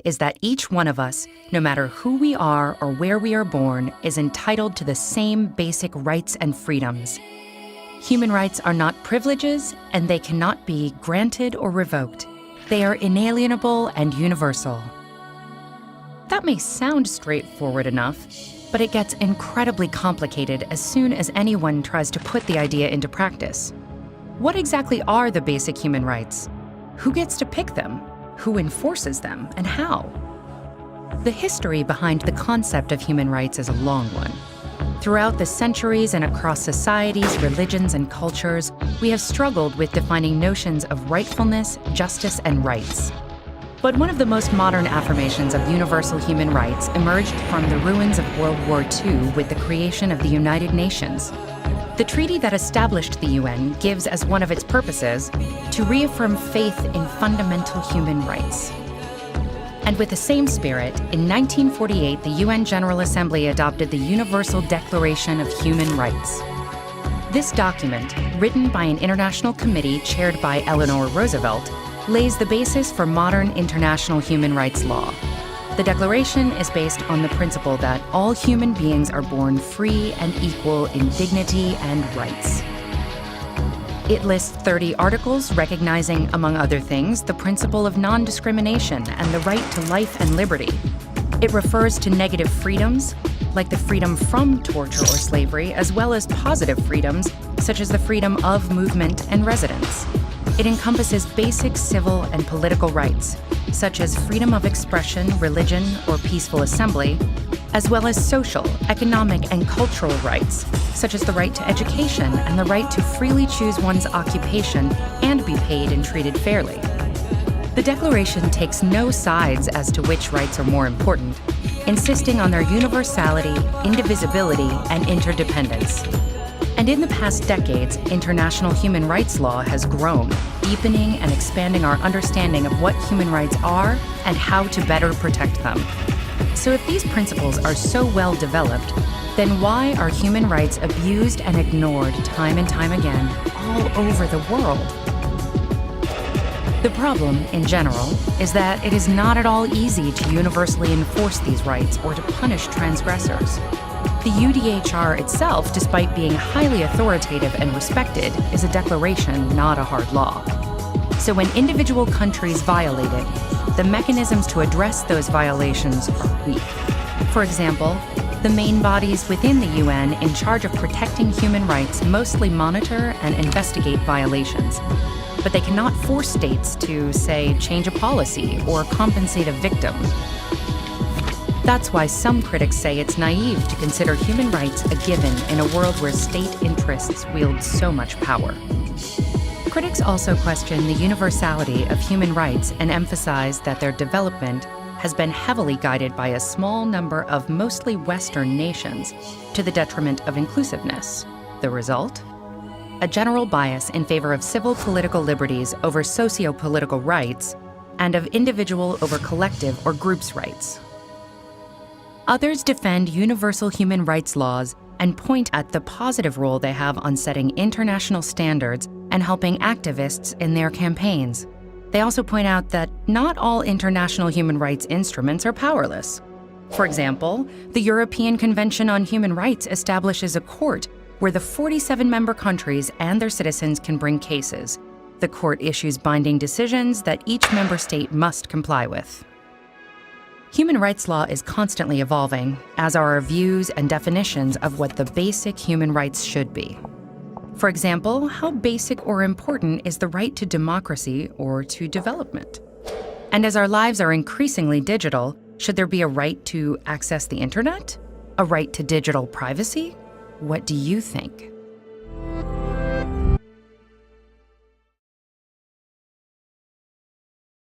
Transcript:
is that each one of us, no matter who we are or where we are born, is entitled to the same basic rights and freedoms. Human rights are not privileges, and they cannot be granted or revoked. They are inalienable and universal. That may sound straightforward enough, but it gets incredibly complicated as soon as anyone tries to put the idea into practice. What exactly are the basic human rights? Who gets to pick them? Who enforces them, and how? The history behind the concept of human rights is a long one. Throughout the centuries and across societies, religions, and cultures, we have struggled with defining notions of rightfulness, justice, and rights. But one of the most modern affirmations of universal human rights emerged from the ruins of World War II with the creation of the United Nations. The treaty that established the UN gives as one of its purposes to reaffirm faith in fundamental human rights. And with the same spirit, in 1948, the UN General Assembly adopted the Universal Declaration of Human Rights. This document, written by an international committee chaired by Eleanor Roosevelt, lays the basis for modern international human rights law. The Declaration is based on the principle that all human beings are born free and equal in dignity and rights. It lists 30 articles recognizing, among other things, the principle of non-discrimination and the right to life and liberty. It refers to negative freedoms, like the freedom from torture or slavery, as well as positive freedoms, such as the freedom of movement and residence. It encompasses basic civil and political rights, such as freedom of expression, religion, or peaceful assembly, as well as social, economic, and cultural rights, such as the right to education and the right to freely choose one's occupation and be paid and treated fairly. The Declaration takes no sides as to which rights are more important, insisting on their universality, indivisibility, and interdependence. And in the past decades, international human rights law has grown, deepening and expanding our understanding of what human rights are and how to better protect them. So if these principles are so well developed, then why are human rights abused and ignored time and time again all over the world? The problem, in general, is that it is not at all easy to universally enforce these rights or to punish transgressors. The UDHR itself, despite being highly authoritative and respected, is a declaration, not a hard law. So when individual countries violate it, the mechanisms to address those violations are weak. For example, the main bodies within the UN in charge of protecting human rights mostly monitor and investigate violations. But they cannot force states to, say, change a policy or compensate a victim. That's why some critics say it's naive to consider human rights a given in a world where state interests wield so much power. Critics also question the universality of human rights and emphasize that their development has been heavily guided by a small number of mostly Western nations to the detriment of inclusiveness. The result? A general bias in favor of civil political liberties over socio-political rights and of individual over collective or groups' rights. Others defend universal human rights laws and point at the positive role they have on setting international standards and helping activists in their campaigns. They also point out that not all international human rights instruments are powerless. For example, the European Convention on Human Rights establishes a court where the 47 member countries and their citizens can bring cases. The court issues binding decisions that each member state must comply with. Human rights law is constantly evolving, as are our views and definitions of what the basic human rights should be. For example, how basic or important is the right to democracy or to development? And as our lives are increasingly digital, should there be a right to access the internet? A right to digital privacy? What do you think?